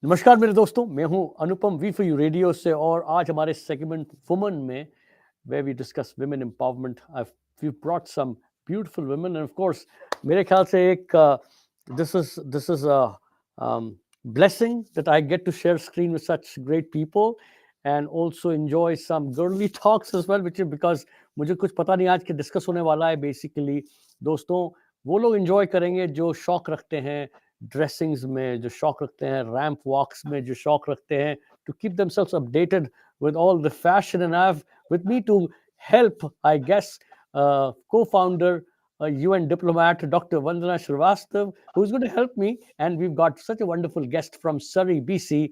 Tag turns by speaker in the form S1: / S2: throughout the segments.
S1: नमस्कार मेरे दोस्तों, मैं हूं अनुपम V4U रेडियो से और आज हमारे सेगमेंट वुमेन में where we discuss women empowerment. We've brought some beautiful women and of course मेरे ख्याल से एक this is a blessing that I get to share screen with such great people and also enjoy some girly talks as well, which is because मुझे कुछ पता नहीं आज के डिस्कस होने वाला है. बेसिकली दोस्तों वो लोग एंजॉय करेंगे जो शौक रखते हैं ड्रेसिंग्स में, जो शौक रखते हैं रैंप वॉक्स में, जो शौक रखते हैं to keep themselves updated with all the fashion. And I have with me to help, I guess, co-founder, UN diplomat, Dr. Vandana Srivastav, who's going to help me. And we've got such a wonderful guest from Surrey, BC,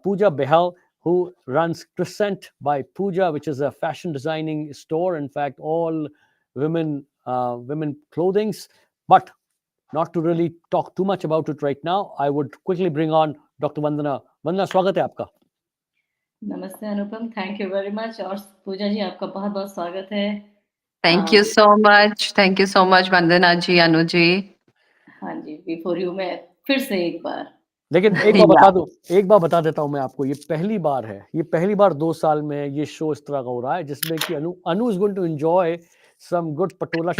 S1: Pooja Behl, who runs Crescent by Pooja, which is a fashion designing store. In fact, all women clothings. But not to really talk too much about it right now, I would quickly bring on Dr. Vandana. Vandana, स्वागत है आपका.
S2: नमस्ते अनुपम, thank you very much. और पूजा जी आपका बहुत बहुत स्वागत है.
S3: Thank you so much वंदना जी, अनु जी.
S2: हाँ जी, V4U में फिर से एक बार.
S1: लेकिन एक बार बता देता हूँ मैं आपको, ये पहली बार 2 साल में ये शो इस तरह का हो रहा है जिसमें कि Anu is going to enjoy some good patola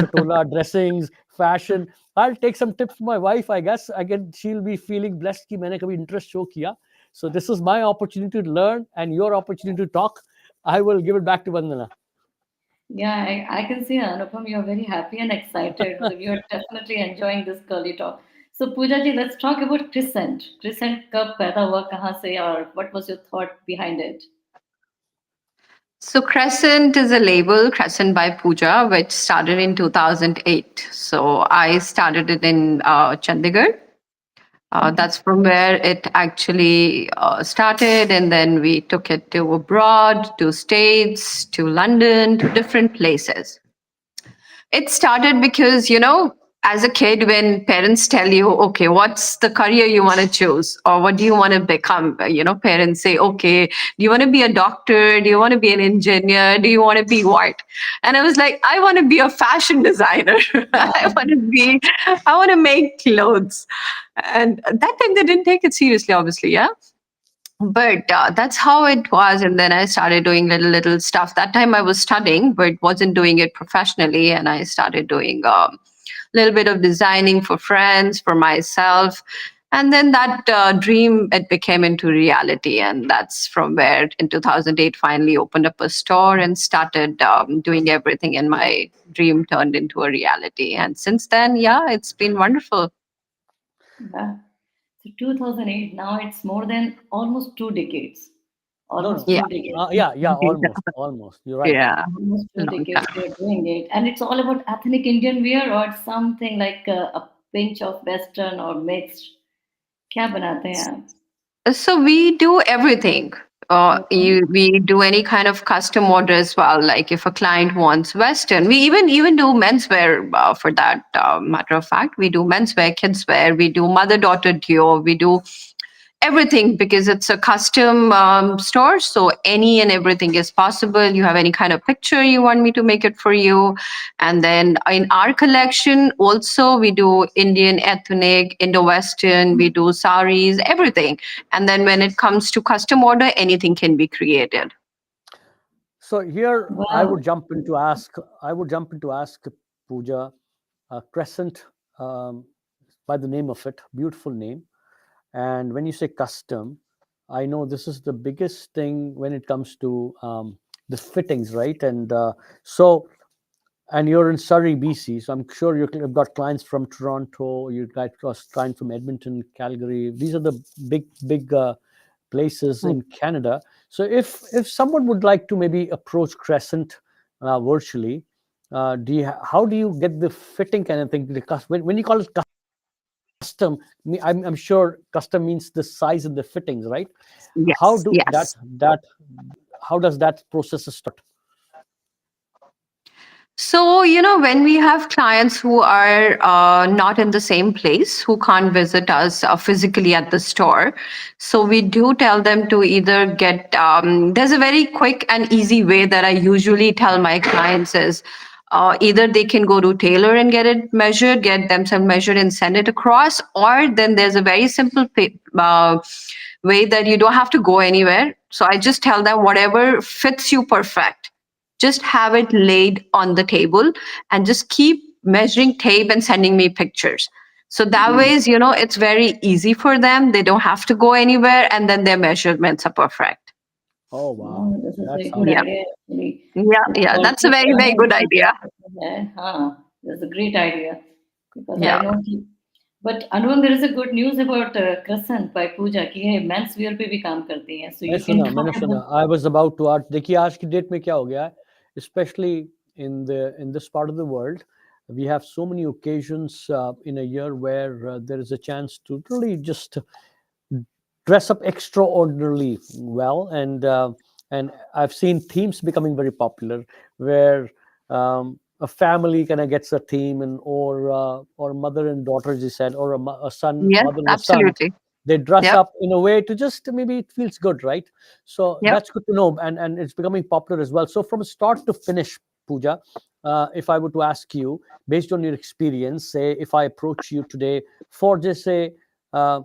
S1: dressings, fashion. I'll take some tips from my wife, I guess. Again, she'll be feeling blessed कि मैंने कभी interest show किया. So this is my opportunity to learn and your opportunity to talk. I will give it back to Vandana.
S2: Yeah, I can see Anupam, you're very happy and excited. You're definitely enjoying this curly talk. So Pooja ji, let's talk about Crescent. Crescent कब पैदा हुआ, कहाँ से, और what was your thought behind it?
S3: So Crescent is a label, Crescent by Pooja, which started in 2008. So I started it in Chandigarh. That's from where it actually started, and then we took it to abroad, to States, to London, to different places. It started because, as a kid, when parents tell you, okay, what's the career you want to choose or what do you want to become? Parents say, okay, do you want to be a doctor? Do you want to be an engineer? Do you want to be what? And I was like, I want to be a fashion designer. I want to make clothes. And at that time, they didn't take it seriously, obviously, yeah. But that's how it was. And then I started doing little stuff. That time I was studying, but wasn't doing it professionally. And I started doing a little bit of designing for friends, for myself. And then that dream, it became into reality. And that's from where in 2008 finally opened up a store and started doing everything. And my dream turned into a reality. And since then, yeah, it's been wonderful.
S2: Yeah. So 2008, now it's more than almost 2 decades. Almost
S1: No.
S2: 2 decades.
S1: Almost. You're right.
S2: Yeah, almost 2 decades you're doing it. And it's all about ethnic Indian wear or it's something like a pinch of Western or mixed? क्या बनाते हैं आप?
S3: So we do everything. We do any kind of custom order as well. Like if a client wants Western, we even do menswear for that matter of fact. We do menswear, kidswear, we do mother-daughter duo, we do everything because it's a custom store. So any and everything is possible. You have any kind of picture you want me to make it for you. And then in our collection also we do Indian ethnic, Indo-Western, we do saris, everything. And then when it comes to custom order, anything can be created.
S1: So here I would jump in to ask Pooja, Crescent, by the name of it, beautiful name. And when you say custom, I know this is the biggest thing when it comes to the fittings, right? And and you're in Surrey, BC, so I'm sure you've got clients from Toronto, you've got clients from Edmonton, Calgary. These are the big places in Canada. So if someone would like to maybe approach Crescent virtually, how do you get the fitting kind of thing? When you call it custom, I'm sure custom means the size and the fittings, right?
S3: Yes.
S1: How does that process start?
S3: So, when we have clients who are not in the same place, who can't visit us physically at the store, so we do tell them to either get, there's a very quick and easy way that I usually tell my clients is, Either they can go to tailor and get it measured, get themselves measured and send it across, or then there's a very simple way that you don't have to go anywhere. So I just tell them whatever fits you perfect, just have it laid on the table and just keep measuring tape and sending me pictures. So that
S2: Mm.
S3: ways, it's very easy for them. They don't have to go anywhere, and then their measurements are perfect.
S1: Oh
S2: Oh,
S1: wow,
S2: this is
S1: that
S2: very good
S1: sounds
S3: Yeah,
S2: idea actually.
S3: yeah,
S2: Because
S3: yeah. That's a
S2: also
S3: very, very good idea.
S2: that's a great idea because I
S3: Yeah.
S2: know. But Anupam, there is a good news about Crescent by Pooja कि ये men's wear पे भी काम करती हैं. So
S1: मैंने
S2: you can
S1: सुना
S2: talk
S1: मैंने सुना
S2: about.
S1: I was about to art देखिए आज की डेट में क्या हो गया है specially in this part of the world we have so many occasions in a year where there is a chance to really just dress up extraordinarily well and I've seen themes becoming very popular where a family kind of gets a theme and or mother and daughter as you said or a son
S3: Yes,
S1: mother and a son
S3: absolutely.
S1: they dress
S3: Yep.
S1: up in a way to just maybe it feels good right so
S3: Yep.
S1: that's good to know and it's becoming popular as well so from start to finish Pooja if I were to ask you based on your experience say if I approach you today for just say uh,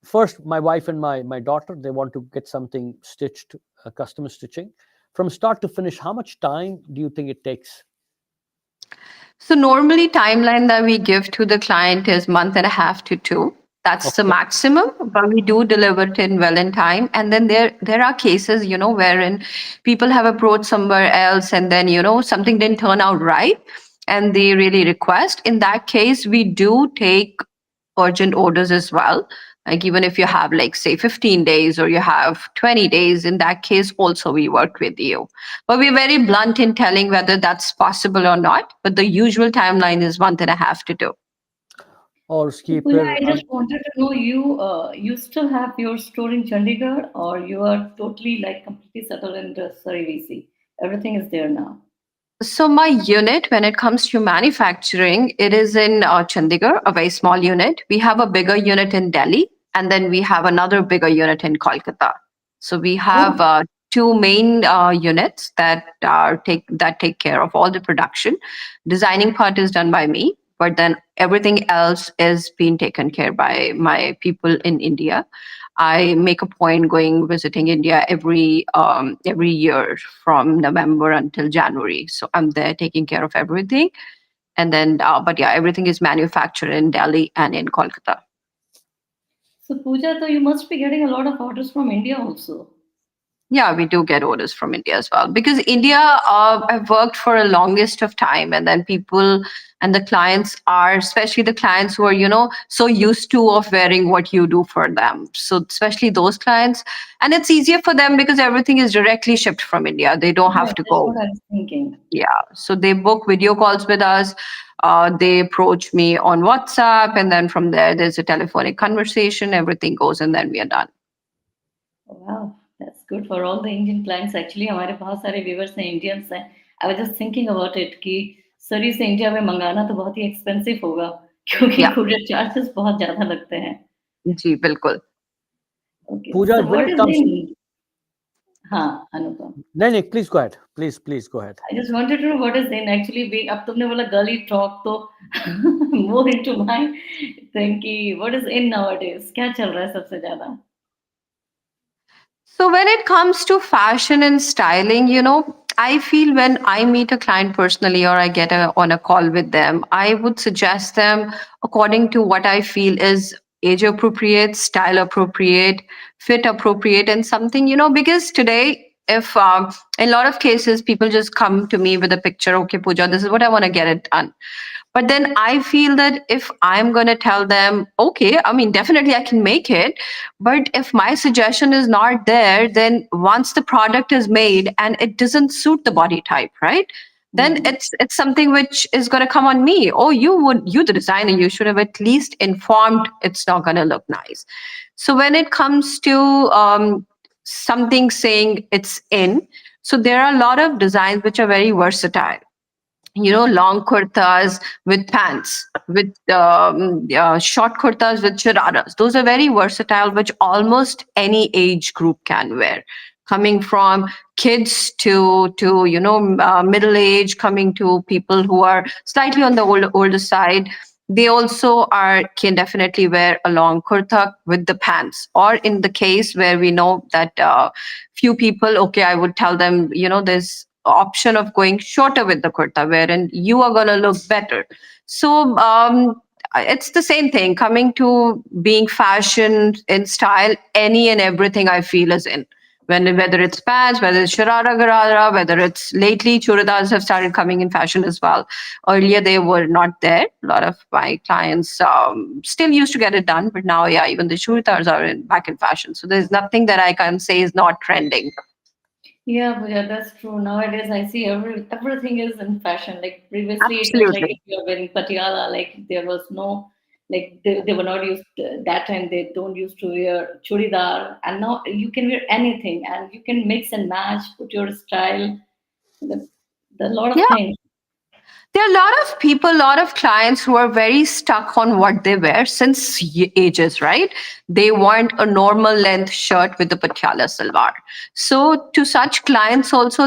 S1: first my wife and my daughter they want to get something stitched custom stitching from start to finish how much time do you think it takes
S3: So normally timeline that we give to the client is month and a half to two. That's the
S1: okay
S3: maximum, but we do deliver it in well in time. And then there are cases, wherein people have approached somewhere else and then, something didn't turn out right and they really request. In that case, we do take urgent orders as well. Like even if you have like say 15 days or you have 20 days, in that case also we work with you. But we're very blunt in telling whether that's possible or not. But the usual timeline is month and a half to two.
S1: और
S2: So
S1: उसकी
S2: Pooja,
S1: फिर
S2: I just wanted to know you still have your store in Chandigarh or you are totally like completely settled in the Surrey VC. Everything is there now.
S3: So my unit, when it comes to manufacturing, it is in Chandigarh, a very small unit. We have a bigger unit in Delhi, and then we have another bigger unit in Kolkata. So we have
S2: Oh,
S3: two main units that take care of all the production. Designing part is done by me, but then everything else is being taken care by my people in India. I make a point going visiting India every year from November until January. So I'm there taking care of everything, and then but yeah, everything is manufactured in Delhi and in Kolkata.
S2: so Pooja, though you must be getting a lot of orders from India also.
S3: Yeah, we do get orders from India as well because India, I've worked for a longest of time, and then people and the clients are, especially the clients who are, so used to of wearing what you do for them. So especially those clients, and it's easier for them because everything is directly shipped from India. They don't have
S2: Right,
S3: to
S2: that's
S3: go.
S2: what I was thinking.
S3: Yeah, so they book video calls with us. They approach me on WhatsApp, and then from there, there's a telephonic conversation. Everything goes, and then we are done.
S2: Wow, that's good for all the Indian clients. Actually, हमारे बहुत सारे viewers हैं Indians हैं. I was just thinking about it कि सरी से India में मंगाना तो बहुत ही एक्सपेंसिव होगा क्योंकि
S3: Yeah,
S2: courier charges बहुत ज्यादा लगते हैं.
S3: जी बिल्कुल.
S2: Okay,
S1: Pooja
S2: so
S1: when
S2: what
S1: it
S2: is
S1: comes
S2: in? हाँ, Anupam.
S1: no, no, please go ahead please go ahead
S2: I just wanted to know what is in actually being. अब तुमने बोला girly talk तो more into my thing कि what is in nowadays? क्या चल रहा है सबसे ज्यादा?
S3: So when it comes to fashion and styling, I feel when I meet a client personally or I get on a call with them, I would suggest them according to what I feel is age appropriate, style appropriate, fit appropriate, and something, because today, if in a lot of cases people just come to me with a picture, okay, Pooja, this is what I want to get it done. But then I feel that if I'm going to tell them, okay, I mean, definitely I can make it. But if my suggestion is not there, then once the product is made and it doesn't suit the body type, right? Then
S2: Hmm.
S3: it's something which is going to come on me. Oh, you the designer, you should have at least informed it's not going to look nice. So when it comes to something saying it's in, so there are a lot of designs which are very versatile, long kurtas with pants, with short kurtas with shararas. Those are very versatile, which almost any age group can wear. coming from kids to middle age, coming to people who are slightly on the older side. They also can definitely wear a long kurta with the pants, or in the case where we know that few people, okay, I would tell them, there's option of going shorter with the kurta, wherein you are going to look better. So it's the same thing, coming to being fashion in style. Any and everything I feel is in, whether it's pants, whether it's sharara garara, whether it's lately churidars have started coming in fashion as well. Earlier they were not there. A lot of my clients still used to get it done, but now, yeah, even the churidars are back in fashion. So there's nothing that I can say is not trending.
S2: Yeah, Pooja, that's true. Nowadays, I see everything is in fashion. Like previously, it was like
S3: Absolutely.
S2: if you're wearing patiala, like there was no, like they were not used that time. They don't used to wear churidar, and now you can wear anything, and you can mix and match, put your style. The, the lot of
S3: Yeah.
S2: things.
S3: There are a lot of people, a lot of clients who are very stuck on what they wear since ages, right? They want a normal length shirt with the patiala salwar. So to such clients also,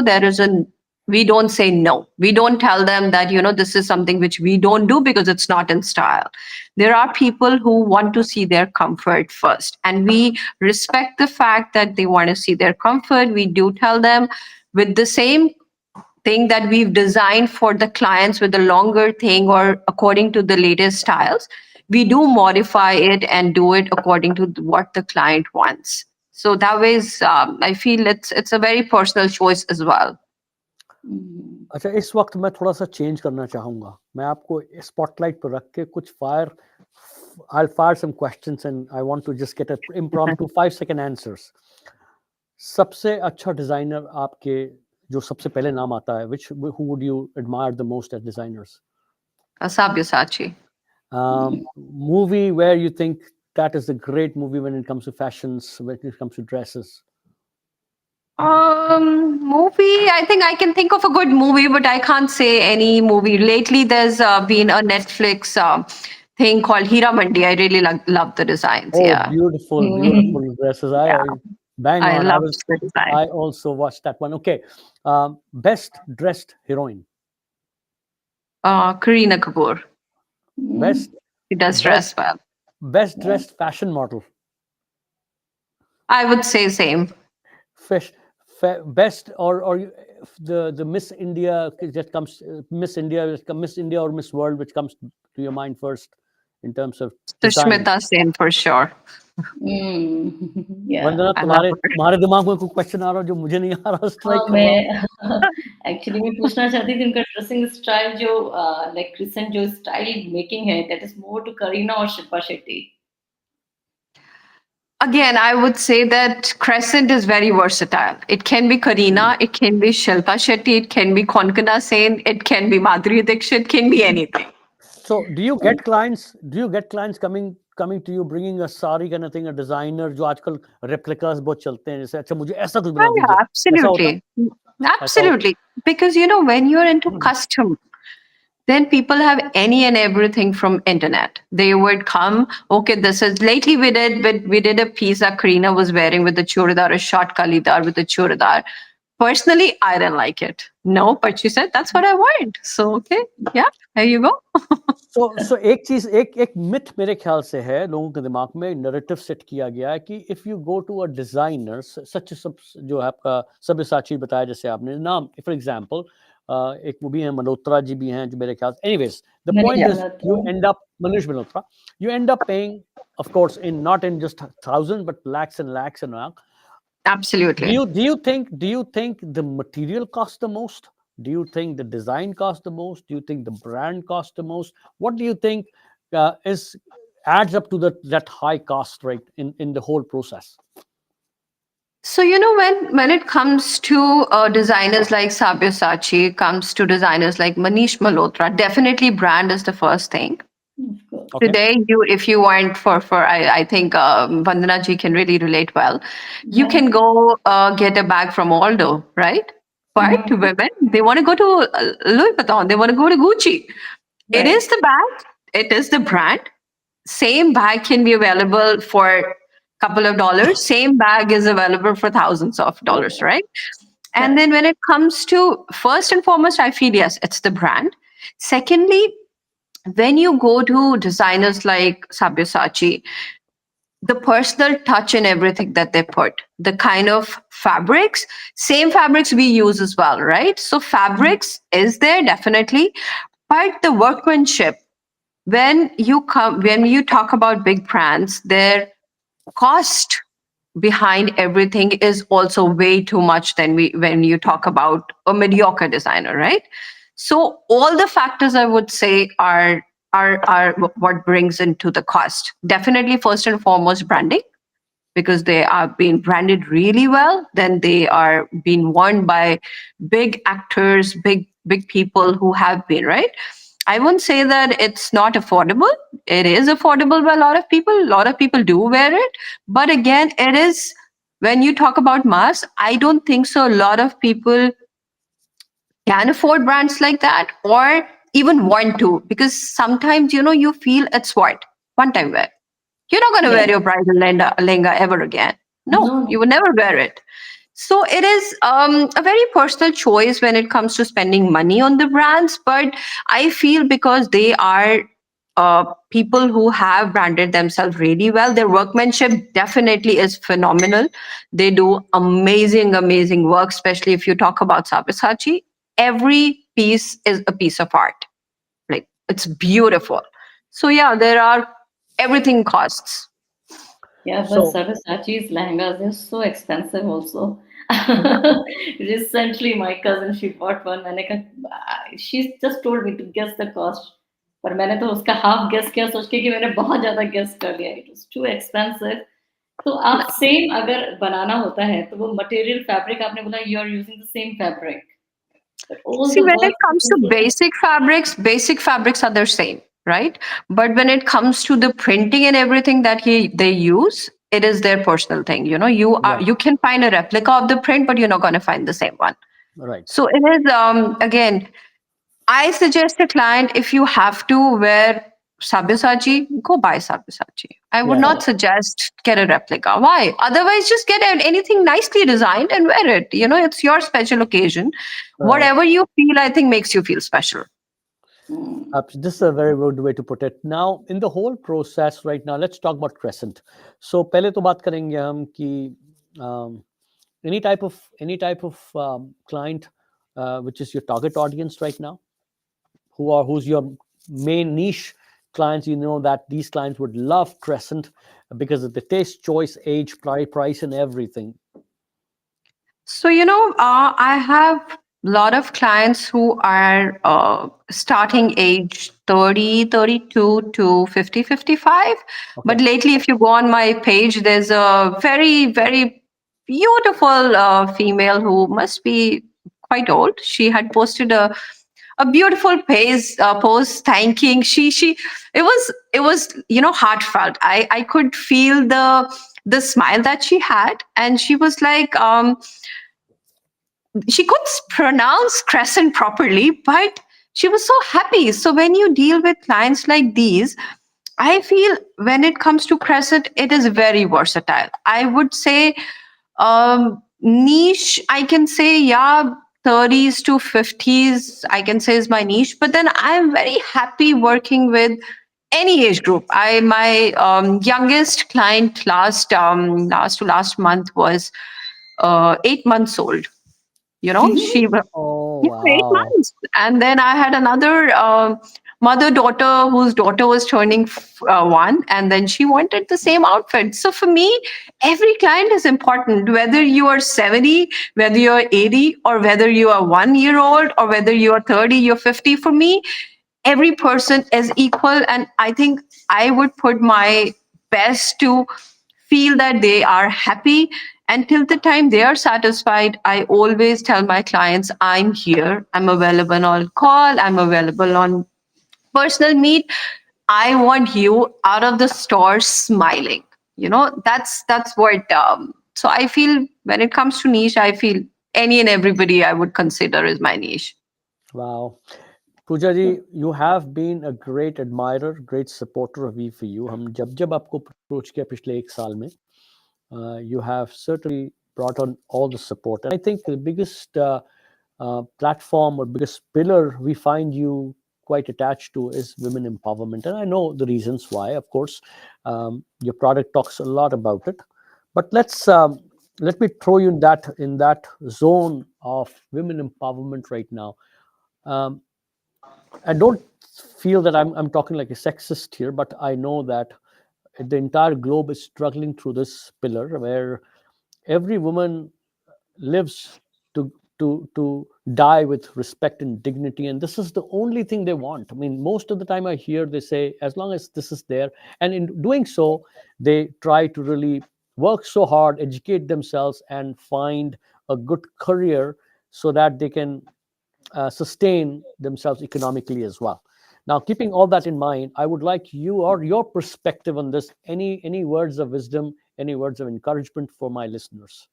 S3: we don't say no. We don't tell them that, this is something which we don't do because it's not in style. There are people who want to see their comfort first. And we respect the fact that they want to see their comfort. We do tell them with the same thing that we've designed for the clients with a longer thing or according to the latest styles, we do modify it and do it according to what the client wants. So that ways, I feel it's a very personal choice as well.
S2: Mhm.
S1: अच्छा, इस वक्त मैं थोड़ा सा change करना चाहूँगा। मैं आपको स्पॉटलाइट पर रख के कुछ I'll fire some questions and I want to just get an impromptu 5-second answers. सबसे अच्छा डिजाइनर आपके जो सबसे पहले नाम आता है, who would you admire the most as designers?
S3: Sabyasachi.
S1: Movie where you think that is a great movie when it comes to fashions, when it comes to dresses?
S3: Movie. I think I can think of a good movie, but I can't say any movie. Lately, there's been a Netflix thing called Hira Mandi. I really love the designs.
S1: Oh,
S3: Yeah,
S1: beautiful,
S2: Mhm.
S1: beautiful dresses.
S3: yeah,
S1: Bang
S3: I
S1: on.
S3: love the design.
S1: I also watched that one. Okay. Best dressed heroine.
S3: Kareena Kapoor.
S1: Best
S3: She does
S1: best
S3: dress well.
S1: best
S2: Yeah.
S1: dressed fashion model.
S3: I would say same.
S1: Fish, best or the Miss India just comes Miss India or Miss World, which comes to your mind first in terms of design.
S3: Sushmita Sen for sure.
S2: Yeah.
S1: Vandana,
S3: I love
S1: तुम्हारे
S3: her.
S1: तुम्हारे दिमाग में कोई question आ रहा हो जो मुझे नहीं आ रहा,
S2: हाँ,
S1: स्ट्राइक कर रहा हो?
S2: मैं एक्चुअली मैं पूछना चाहती थी उनका ड्रेसिंग स्टाइल जो लाइक क्रिसेंट जो स्टाइल मेकिंग है that is more to Kareena और Shilpa Shetty.
S3: Again, I would say that Crescent is very versatile. It can be Kareena, it can be Shilpa Shetty, it can be Konkana Sen, it can be Madhuri Dixit, it can be anything.
S1: So do you get clients? Do you get clients coming to you bringing a sari kind of thing, a designer जो आजकल replicas बहुत चलते हैं, जैसे अच्छा मुझे ऐसा कुछ बना
S3: Oh,
S1: दीजिए,
S3: yeah,
S1: ऐसा होता है?
S3: absolutely.
S1: ऐसा होता
S3: Absolutely. Because, when you're into custom, then people have any and everything from internet. They would come, okay, this is lately we did a piece that Karina was wearing with the churidar, a short kalidar with the churidar. Personally, I didn't like it. No, but she said that's what I want. So okay, yeah, there you go.
S1: So एक चीज एक myth मेरे ख्याल से है, लोगों के दिमाग में नैरेटिव सेट किया गया है कि if you go to a designer such सब जो है आपका सब्यसाची बताया जैसे आपने नाम, फॉर एग्जांपल एक वो भी हैं मल्होत्रा जी भी हैं जो मेरे ख्याल से, anyways the
S2: Manish
S1: point
S3: Yeah,
S1: is you
S2: Malhotra.
S1: And up Manish Malhotra, you end up paying, of course, in not in just thousands but lakhs and lakhs and lakhs. Do
S3: absolutely.
S1: you do you think do you think the material costs the most? Do you think the design costs the most? Do you think the brand costs the most? What do you think is adds up to that high cost rate in the whole process?
S3: So when it comes to designers like Sabyasachi, comes to designers like Manish Malhotra, definitely brand is the first thing.
S2: Of course.
S1: Okay.
S3: Today, if you want for I think Vandana ji can really relate well. You
S2: Yeah.
S3: can go get a bag from Aldo, right? But
S2: Mhm.
S3: women, they want to go to Louis Vuitton, they want to go to Gucci. It
S2: Right.
S3: is the bag, it is the brand. Same bag can be available for couple of dollars. Same bag is available for thousands of dollars, right? And then when it comes to, first and foremost, I feel yes, it's the brand. Secondly, when you go to designers like Sabyasachi, the personal touch in everything that they put, the kind of fabrics, same fabrics we use as well, right? So fabrics is there definitely, but the workmanship, when you talk about big brands, their cost behind everything is also way too much than when you talk about a mediocre designer, right? So all the factors I would say are what brings into the cost. Definitely first and foremost branding, because they are being branded really well, then they are being worn by big actors, big people who have been, right? I wouldn't say that it's not affordable. It is affordable by a lot of people. A lot of people do wear it. But again, it is, when you talk about mass, I don't think so. A lot of people can afford brands like that or even want to, because sometimes, you feel it's what? One time wear. You're not going to
S2: Yeah.
S3: wear your bridal lehenga ever again. No,
S2: No,
S3: you will never wear it. So it is a very personal choice when it comes to spending money on the brands. But I feel because they are people who have branded themselves really well, their workmanship definitely is phenomenal. They do amazing, amazing work, especially if you talk about Sabyasachi. Every piece is a piece of art. Like, it's beautiful. So yeah, there are, everything costs.
S2: yeah, but
S1: So,
S2: Sarasvachi's lehengas, they're so expensive also.
S1: yeah.
S2: Recently, my cousin, she bought one. She just told me to guess the cost. पर मैंने तो उसका half guess किया सोच के कि मैंने बहुत ज्यादा गेस कर लिया. It was too expensive. तो आप सेम अगर बनाना होता है तो वो मटेरियल फैब्रिक आपने बोला you are using the same fabric. But all
S3: See,
S2: the
S3: when it
S2: work
S3: comes to basic fabrics are the same, right? But when it comes to the printing and everything that they use, it is their personal thing.
S1: Right.
S3: You can find a replica of the print, but you're not going to find the same one.
S1: Right.
S3: So it is, again, I suggest a client, if you have to wear Sabyasachi, go buy Sabyasachi. I would
S1: Yeah.
S3: not suggest get a replica. Why? Otherwise, just get anything nicely designed and wear it. It's your special occasion.
S1: Right.
S3: Whatever you feel, I think makes you feel special.
S1: This is a very good way to put it. Now, in the whole process right now, let's talk about Crescent. So, पहले तो बात करेंगे हम कि um, any type of client which is your target audience right now, who's your main niche clients. You know that these clients would love Crescent because of the taste, choice, age, price, and everything.
S3: So, I have a lot of clients who are starting age 30, 32 to 50, 55. But
S1: Okay.
S3: lately, if you go on my page, there's a very, very beautiful female who must be quite old. She had posted a beautiful post thanking. It was heartfelt. I could feel the smile that she had, and she was like, she couldn't pronounce Crescent properly, but she was so happy. So when you deal with clients like these, I feel when it comes to Crescent, it is very versatile. I would say niche, I can say, yeah, 30s to 50s, I can say is my niche. But then I'm very happy working with any age group. My youngest client last month was 8 months old. She was,
S1: Oh,
S3: yeah, eight
S1: wow.
S3: months. And then I had another mother daughter whose daughter was turning one, and then she wanted the same outfit. So for me, every client is important, whether you are 70, whether you're 80, or whether you are 1 year old, or whether you are 30, you're 50. For me, every person is equal. And I think I would put my best to feel that they are happy. Until the time they are satisfied, I always tell my clients, I'm here, I'm available on call, I'm available on personal meet. I want you out of the store smiling. That's what so I feel when it comes to niche, I feel any and everybody I would consider is my niche.
S1: Wow. Puja ji, you have been a great admirer, great supporter of V4U. हम जब आपको approach किया पिछले एक साल में, You have certainly brought on all the support. And I think the biggest platform or biggest pillar we find you quite attached to is women empowerment. And I know the reasons why, of course. Your product talks a lot about it. But let me throw you in that zone of women empowerment right now. Um, I don't feel that I'm talking like a sexist here, but I know that the entire globe is struggling through this pillar where every woman lives to die with respect and dignity, and this is the only thing they want. I mean, most of the time I hear they say, as long as this is there, and in doing so, they try to really work so hard, educate themselves, and find a good career so that they can sustain themselves economically as well. Now, keeping all that in mind, I would like you or your perspective on this. Any words of wisdom, any words of encouragement for my listeners,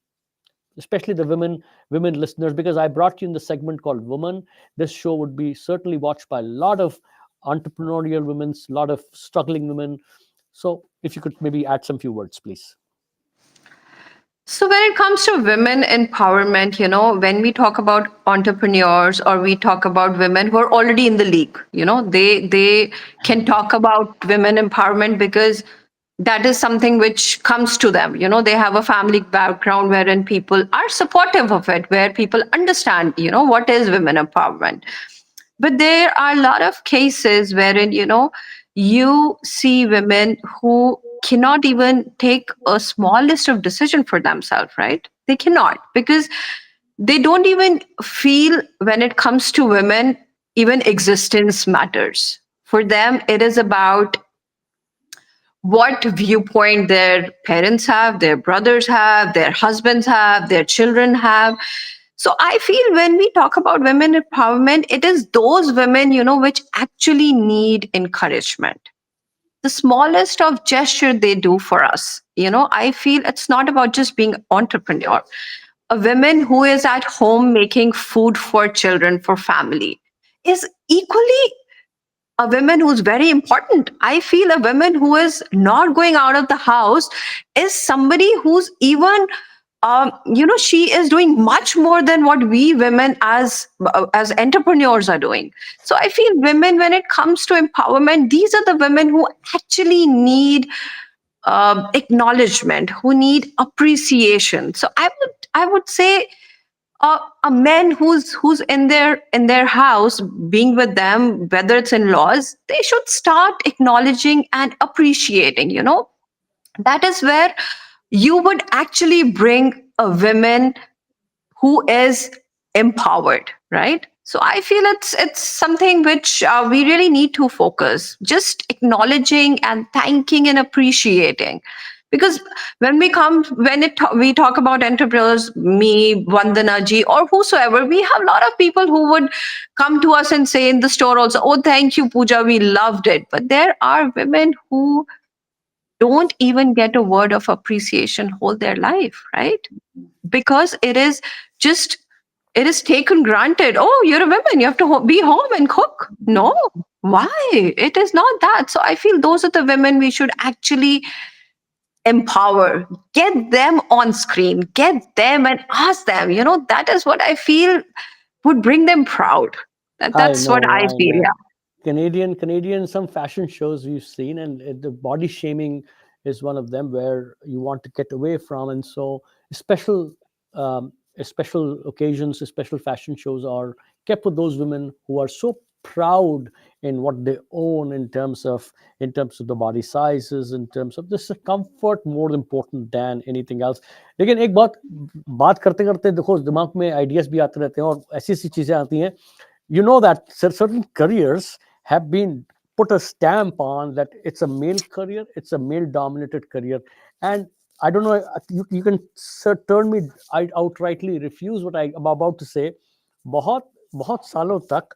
S1: especially the women listeners, because I brought you in the segment called Woman. This show would be certainly watched by a lot of entrepreneurial women, a lot of struggling women. So, if you could maybe add some few words, please.
S3: So when it comes to women empowerment, when we talk about entrepreneurs or we talk about women who are already in the league, they can talk about women empowerment because that is something which comes to them. They have a family background wherein people are supportive of it, where people understand, what is women empowerment. But there are a lot of cases wherein, you see women who cannot even take a small list of decision for themselves, right? They cannot, because they don't even feel when it comes to women, even existence matters. For them, it is about what viewpoint their parents have, their brothers have, their husbands have, their children have. So I feel when we talk about women empowerment, it is those women, which actually need encouragement. The smallest of gesture they do for us. I feel it's not about just being entrepreneur. A woman who is at home making food for children, for family, is equally a woman who's very important. I feel a woman who is not going out of the house is somebody who's even she is doing much more than what we women as entrepreneurs are doing. So I feel women, when it comes to empowerment, these are the women who actually need acknowledgement, who need appreciation. So I would say a man who's in their house being with them, whether it's in laws, they should start acknowledging and appreciating. That is where you would actually bring a woman who is empowered, right? So I feel it's something which we really need to focus, just acknowledging and thanking and appreciating. Because we talk about entrepreneurs, me, Vandana ji, or whosoever, we have a lot of people who would come to us and say in the store also, oh, thank you, Pooja, we loved it. But there are women who don't even get a word of appreciation whole their life, right? Because just it is taken granted. Oh, you're a woman, you have to be home and cook. No, why? It is not that. So I feel those are the women we should actually empower, get them on screen, get them and ask them. That is what I feel would bring them proud.
S1: I
S3: That's what
S1: know,
S3: I
S1: I
S3: feel.
S1: know.
S3: Yeah.
S1: Canadian, some fashion shows we've seen, and the body shaming is one of them where you want to get away from. And so, special, special occasions, special fashion shows are kept with those women who are so proud in what they own in terms of the body sizes, in terms of this comfort more important than anything else. लेकिन एक बात करते करते देखो दिमाग में ideas भी आते रहते हैं और ऐसी ऐसी चीजें आती हैं. You know that certain careers have been put a stamp on that it's a male career, it's a male dominated career. And I don't know, you can turn me, I outrightly refuse what I'm about to say. बहुत बहुत सालों तक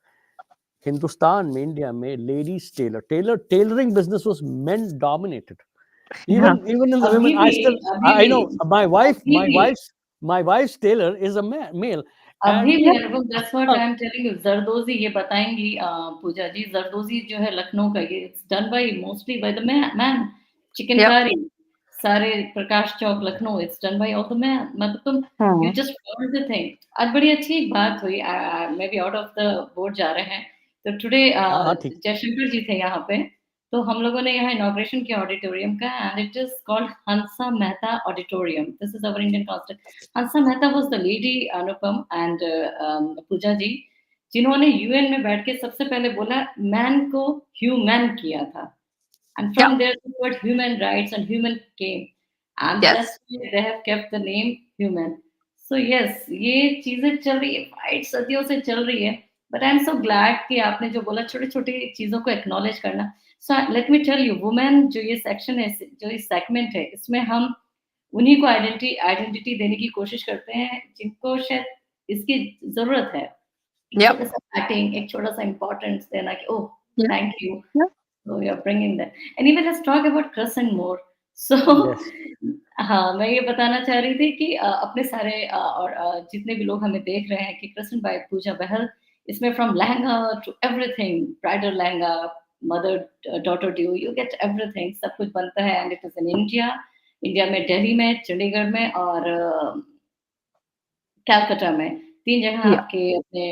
S1: हिंदुस्तान में, India में, ladies tailoring business was men dominated.
S3: Yeah.
S1: Even in the
S2: अभी
S1: women,
S2: भी अभी
S1: I
S2: भी
S1: know
S2: अभी भी
S1: my wife's tailor is a male.
S2: अभी
S1: And
S2: भी अनुभव, that's what I am telling you. Zardozi ये बताएंगी पूजा जी, जरदोजी जो है लखनऊ का, ये it's done by mostly by the man.
S3: Yep.
S2: Chikankari. सारे Prakash Chowk Lucknow, it's done by all the man. मतलब तुम you
S3: Hmm.
S2: Just want the thing. आज बड़ी अच्छी एक बात हुई, may be out of the board जा रहे हैं, तो टुडे
S1: हाँ हाँ ठीक।
S2: जयशंकर जी थे यहाँ पे, तो हम लोगों ने यहाँ इनॉग्रेशन किया ऑडिटोरियम का, and it is called Hansa Mehta auditorium. This is our Indian concept. Hansa Mehta was the lady Anupam and Pooja ji, जिन्होंने यूएन में बैठ के सबसे पहले बोला मैन को ह्यूमन किया था। And
S3: Yeah.
S2: from there, the word human rights and human came. And that's
S3: Yes.
S2: why they have kept the name human. So yes, ये चीजें चल रही है, फाइट सदियों से चल रही है। But I'm so glad कि आपने जो बोला छोटी छोटी चीजों को एक्नॉलेज करना। So let me tell you, women जो ये सेक्शन है, जो ये सेगमेंट है, इसमें हम उन्हीं को आइडेंटिटी देने की कोशिश करते हैं जिनको शायद इसकी जरूरत है। एक
S3: Yep.
S2: छोटा सा बैटिंग, एक छोटा सा इम्पोर्टेंस देना कि ओह
S3: Yeah.
S2: Thank you.
S3: Yeah.
S2: So you're bringing that. Anyway, let's talk about Crescent more. So
S1: yes.
S2: हाँ, मैं ये बताना चाह रही थी कि अपने सारे और जितने भी लोग हमें देख रहे हैं कि Crescent by पूजा बहल, इसमें from lehenga to everything, bridal lehenga, mother daughter due, you get everything, सब कुछ बनता है, and it is in India, India में दिल्ली में, चंडीगढ़ में और कलकत्ता में, 3 जगह
S3: Yeah.
S2: आपके अपने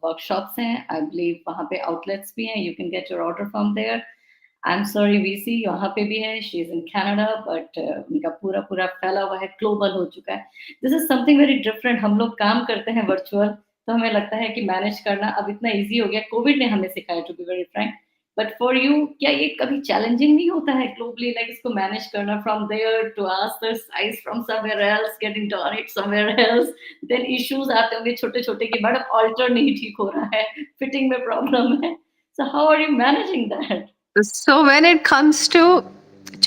S2: वर्कशॉप्स हैं। आई बिलीव वहाँ पे आउटलेट्स भी हैं, you can get your order from there. I am sorry VC यहाँ पे भी है, she is in Canada, but उनका पूरा फैला हुआ है, ग्लोबल हो चुका है। This is something very different. हम लोग काम करते हैं वर्चुअल, तो हमें लगता है कि मैनेज करना अब इतना ईज़ी हो गया, कोविड ने हमें सिखाया to be very frank. But for you क्या ये कभी चैलेंजिंग नहीं होता है ग्लोबली, लाइक इसको मैनेज करना from there to ask the size from somewhere else, getting done it somewhere else, then issues आते होंगे छोटे-छोटे कि मैडम अल्टर नहीं ठीक हो रहा है, फिटिंग में प्रॉब्लम है। So how are you managing that?
S3: So when it comes to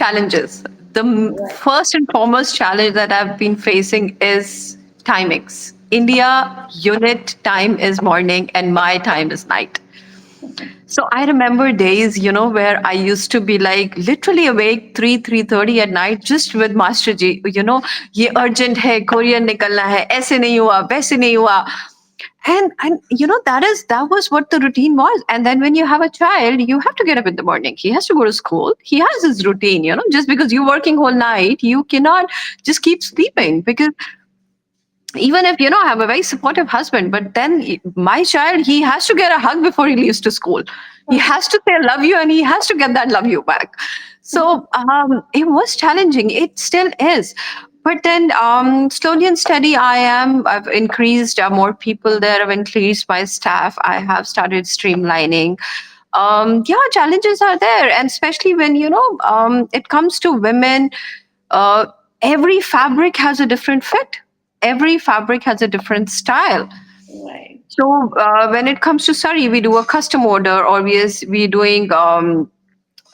S3: challenges, the
S2: Right,
S3: first and foremost challenge that I've been facing is timings. India unit time is morning and my time is night. So I remember days, where I used to be like literally awake 3:30 at night just with Master Ji. ये urgent है, courier निकलना है, ऐसे नहीं हुआ, वैसे नहीं हुआ. And that was what the routine was. And then when you have a child, you have to get up in the morning. He has to go to school. He has his routine. Just because you're working whole night, you cannot just keep sleeping, because even if I have a very supportive husband, but then my child, he has to get a hug before he leaves to school. He has to say I love you, and he has to get that love you back. So it was challenging. It still is. But then slowly and steady, I've increased more people there. I've increased my staff. I have started streamlining. Yeah, challenges are there, and especially when it comes to women, uh, every fabric has a different fit. Every fabric has a different style.
S2: right.
S3: So when it comes to sari, we do a custom order, or we doing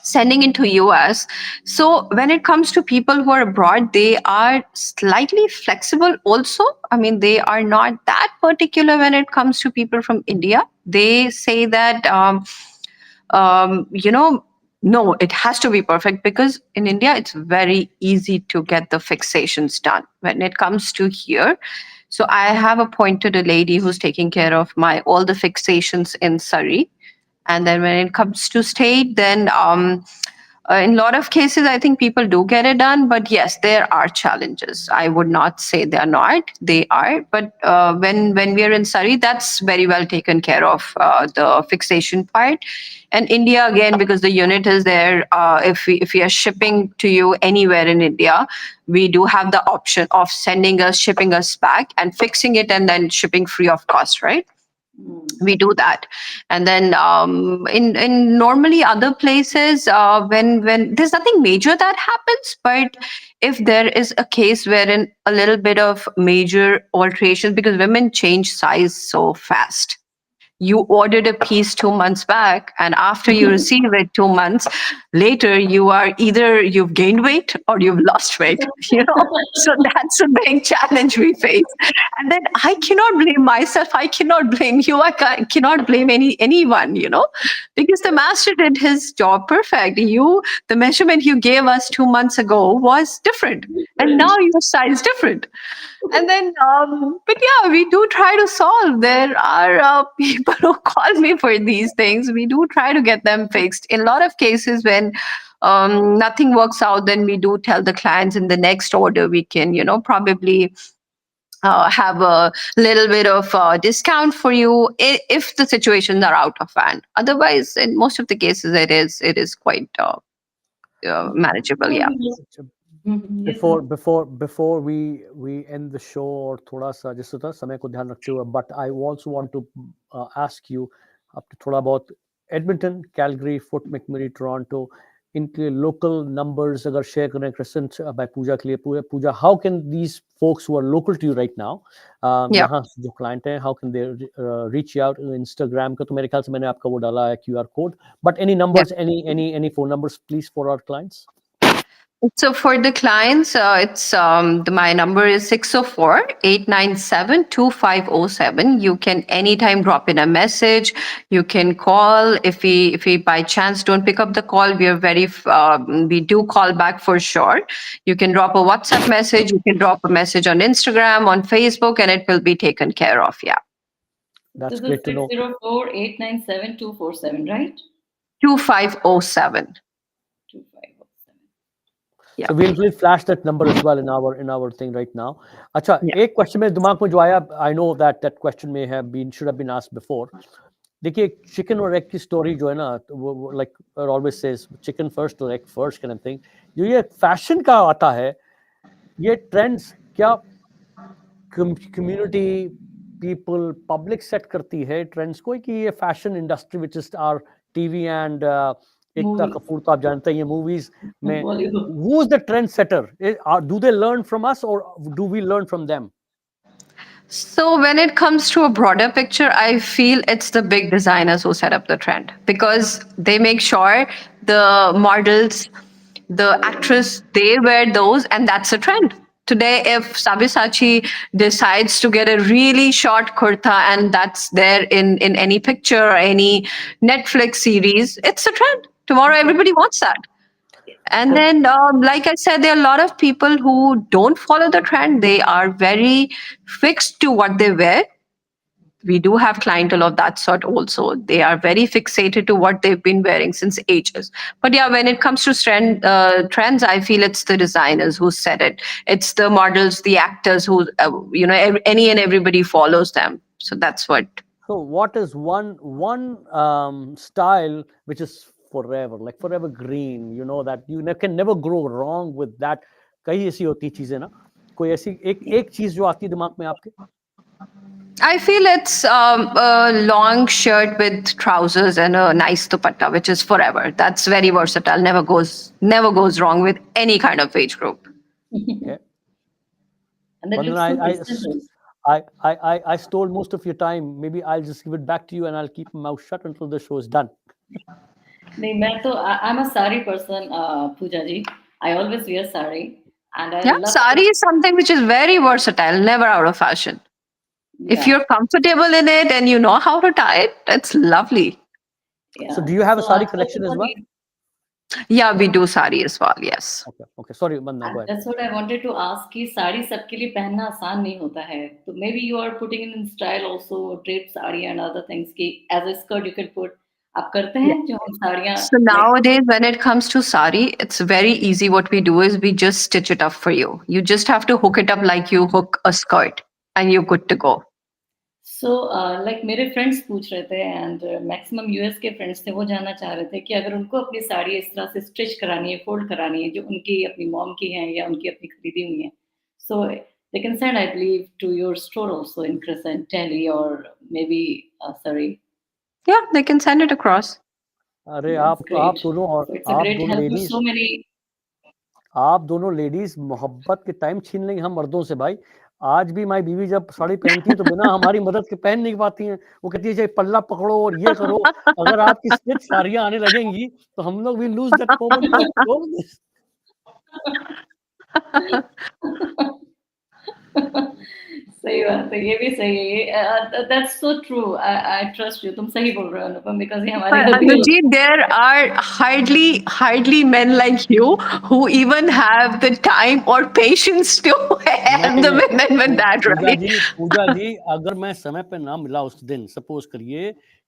S3: sending into US. So when it comes to people who are abroad, they are slightly flexible also. I mean, they are not that particular when it comes to people from India. They say that um, you know, no, it has to be perfect, because in India, it's very easy to get the fixations done. When it comes to here, so I have appointed a lady who's taking care of my all the fixations in Surrey. And then when it comes to state, then in a lot of cases, I think people do get it done. But yes, there are challenges. I would not say they are not. They are. But when we are in Surrey, that's very well taken care of, the fixation part. And India, again, because the unit is there, if we are shipping to you anywhere in India, we do have the option of shipping us back and fixing it, and then shipping free of cost, right?
S2: Mm.
S3: We do that. And then in normally other places, when there's nothing major that happens, but if there is a case wherein a little bit of major alteration, because women change size so fast. You ordered a piece 2 months back, and after you receive it 2 months later, you are either you've gained weight or you've lost weight. So that's a big challenge we face. And then I cannot blame myself, I cannot blame you, cannot blame anyone, because the master did his job perfect. The measurement you gave us 2 months ago was different, and now your size different. And then but yeah, we do try to solve. There are people people who call me for these things, we do try to get them fixed. In a lot of cases, when nothing works out, then we do tell the clients in the next order we can, probably have a little bit of discount for you if the situations are out of hand. Otherwise, in most of the cases, it is quite manageable.
S2: No,
S3: Yeah.
S1: अच्छा,
S2: yes,
S1: before we end the show और थोड़ा सा जिस तरह समय को ध्यान रखते हुए, but I also want to ask you आपने थोड़ा बहुत Edmonton, Calgary, Fort McMurray, Toronto, इनके लोकल नंबर्स अगर शेयर करें क्रेसेंट बाय पूजा के लिए, Pooja how can these folks who are local to you right now,
S3: Yeah.
S1: यहाँ जो क्लाइंट हैं, how can they reach you out? Instagram का तो मेरे ख्याल से मैंने आपका वो डाला है QR code, but any
S3: Yeah.
S1: numbers, any phone numbers please for our clients?
S3: So for the clients, it's my number is 604-897-2507. You can anytime drop in a message. You can call if we by chance don't pick up the call. We do call back for sure. You can drop a WhatsApp message. You can drop a message on Instagram, on Facebook, and it will be taken care of. Yeah.
S1: That's
S2: this is
S1: great to know.
S2: 604-897-247, right?
S3: 2507.
S2: 2507.
S3: Yeah.
S1: So we'll flash that number as well in our thing right now. अच्छा,
S3: Yeah.
S1: एक question मेरे दिमाग में जो आया, I know that question should have been asked before. देखिए, chicken और egg की स्टोरी जो है ना, वो like always says chicken first or egg first kind of thing. जो ये फैशन का आता है, ये ट्रेंड्स क्या कम्युनिटी, पीपल, पब्लिक सेट करती है ट्रेंड्स को, कि ये fashion industry which is our TV and Ekta
S2: Movies.
S1: Kapoor तो आप जानते हैं, ये मूवीज में
S2: Bollywood.
S1: who is the trend setter? Do they learn from us or do we learn from them?
S3: So when it comes to a broader picture, I feel it's the big designers who set up the trend because they make sure the models, the actress, they wear those, and that's a trend. Today, if Sabyasachi decides to get a really short kurta and that's there in any picture or any Netflix series, it's a trend. Tomorrow, everybody wants that. And then, like I said, there are a lot of people who don't follow the trend. They are very fixed to what they wear. We do have clientele of that sort also. They are very fixated to what they've been wearing since ages. But yeah, when it comes to trends, I feel it's the designers who set it. It's the models, the actors who, any and everybody follows them. So that's what.
S1: So what is one style which is forever, like forever green, that you can never grow wrong with that? कई ऐसी होती चीजें ना, कोई ऐसी एक चीज जो आती है दिमाग में आपके?
S3: I feel it's a long shirt with trousers and a nice dupatta, which is forever. That's very versatile. Never goes wrong with any kind of age group.
S1: Okay.
S2: And that
S1: But then
S2: looks so decent.
S1: I stole most of your time. Maybe I'll just give it back to you and I'll keep my mouth shut until the show is done.
S2: नहीं, मैं तो I'm a sari person, Pooja ji. I always wear sari, and I
S3: Yeah,
S2: love
S3: sari is something which is very versatile, never out of fashion. If
S2: yeah,
S3: you're comfortable in it and you know how to tie it, it's lovely.
S2: yeah.
S1: So do you have a sari
S2: आजकल
S1: collection
S2: तो
S1: as well?
S2: नहीं-
S3: Yeah, we do sari as well. Yes.
S1: Okay. Sorry, Bandna, go ahead.
S2: That's what I wanted to ask कि साड़ी सबके लिए पहनना आसान नहीं होता है. तो maybe you are putting in style also draped sari and other things कि as a skirt you can put. आप करते हैं जो हम साड़ियाँ
S3: So nowadays, when it comes to sari, it's very easy. What we do is we just stitch it up for you. You just have to hook it up like you hook a skirt, and you're good to go.
S2: So like मेरे friends पूछ रहे थे and maximum US के friends थे, वो जानना चाह रहे थे कि अगर उनको अपनी साड़ी इस तरह से स्टिच करानी है, फोल्ड करानी है, जो उनकी अपनी मॉम की हैं या उनकी अपनी खरीदी हुई हैं, सो they can send, I believe, to your store also in Crescent, Delhi, or maybe Surrey.
S3: Yeah, they can send it across.
S1: अरे
S2: That's
S1: आप
S2: great.
S1: दोनों और
S2: So it's a
S1: आप
S2: great
S1: दोनों
S2: help to
S1: ladies
S2: so many.
S1: आप दोनों ladies मोहब्बत के टाइम छीन लेंगे हम मर्दों से भाई. आज भी हमारी बीवी जब साड़ी पहनती है तो बिना हमारी मदद के पहन नहीं पाती हैं. वो कहती है चाहे पल्ला पकड़ो और ये करो. अगर आपकी स्टिच साड़ियां आने लगेंगी तो हम लोग भी लूज दैट मोमेंट.
S2: सही सही बात है, ये भी सही है, ये that's so true, I trust you, तुम सही बोल रहे हो अनुपम, बिकॉज ये हमारे
S3: But
S2: घर भी
S3: Anuji, there are hardly men like you who even have the time or patience to help
S1: नहीं
S3: the
S1: नहीं,
S3: women with that,
S1: Puja
S3: right?
S1: जी, पूजा जी, अगर मैं समय पे ना मिला उस दिन, सपोज करिए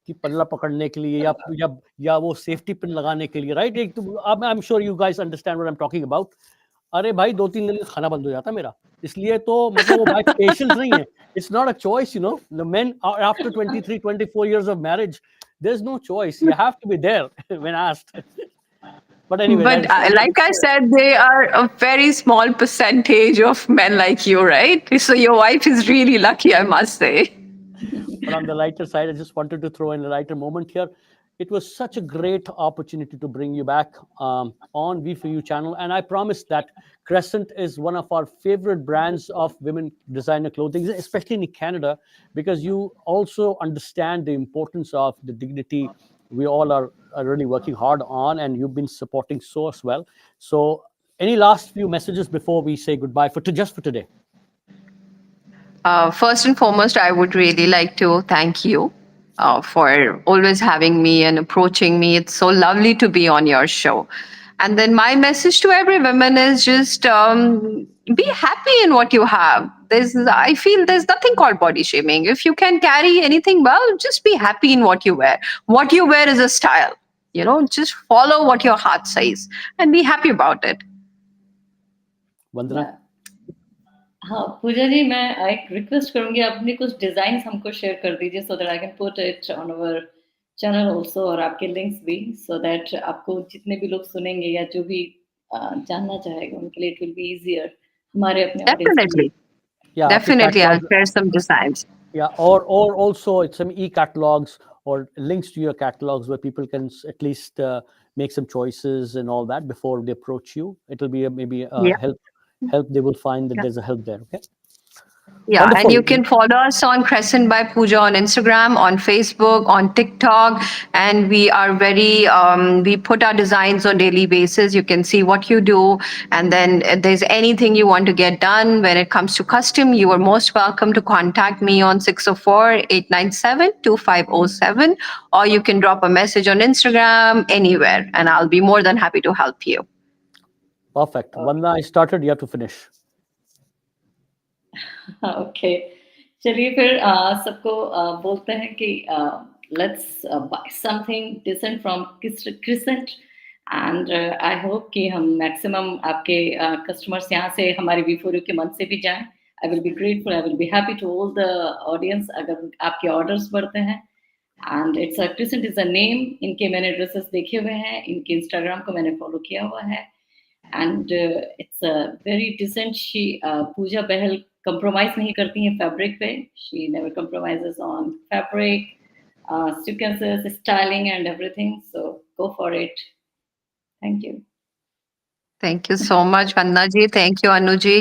S1: कि पल्ला पकड़ने के लिए या वो सेफ्टी पिन लगाने के लिए, राइट, एक तो अब I am sure you guys understand what I am talking about. अरे भाई 2-3 दिन खाना बंद हो जाता मेरा, इसलिए तो मतलब वो भाई पेशेंस नहीं है, it's not a choice, you know, the main after 23-24 years of marriage, there's no choice, you have to be there when asked. But anyway,
S3: But like I said, they are a very small percentage of men like you, right? So your wife is really lucky, I must say.
S1: but on the lighter side, I just wanted to throw in a lighter moment here. It was such a great opportunity to bring you back on V4U channel. And I promise that Crescent is one of our favorite brands of women designer clothing, especially in Canada, because you also understand the importance of the dignity we all are really working hard on, and you've been supporting so as well. So any last few messages before we say goodbye just for today?
S3: First and foremost, I would really like to thank you for always having me and approaching me. It's so lovely to be on your show. And then my message to every woman is just be happy in what you have. I feel there's nothing called body shaming. If you can carry anything well, just be happy in what you wear. What you wear is a style. Just follow what your heart says and be happy about it.
S1: Vandana?
S2: हाँ पूजा जी, मैं एक request करूंगी, अपनी कुछ design हमको share कर दीजिए, so that I can put it on our channel also, और आपके लिंक्स भी, सो दैट आपको जितने भी लोग सुनेंगे या जो भी जानना चाहेगा उनके लिए इट विल बी इजियर, हमारे अपने ऑडियंस के लिए।
S3: Definitely.
S1: Yeah,
S3: Definitely, I'll share some designs.
S1: yeah, or also it's some e-catalogs or links to your catalogs where people can at least make some choices and all that before they approach you. It'll be maybe
S3: Yeah.
S1: help. They will find that
S3: Yeah.
S1: there's a help there. Okay.
S3: Yeah, and
S1: Wonderful.
S3: you can follow us on Crescent by Pooja on Instagram, on Facebook, on TikTok, and we are we put our designs on daily basis. You can see what you do, and then if there's anything you want to get done when it comes to custom, you are most welcome to contact me on 604-897-2507, or you can drop a message on Instagram anywhere, and I'll be more than happy to help you.
S1: Perfect. When I started, you have to finish.
S2: Okay, चलिए फिर सबको बोलते हैं कि let's buy something decent from crescent, and I hope कि हम maximum आपके customers यहाँ से हमारे V4U के मंच से भी जाएं। I will be grateful, I will be happy to all the audience अगर आपके ऑर्डर्स बढ़ते हैं। And it's crescent is a name, इनके मैंने ड्रेसेस देखे हुए हैं, इनके इंस्टाग्राम को मैंने फॉलो किया हुआ है, and it's a very decent, she Pooja Behl compromise nahi karti hain fabric pe, she never compromises on fabric, sequences, styling and everything, so go for it. Thank you.
S3: Thank you so much, Vanna ji. Thank you, Anuji.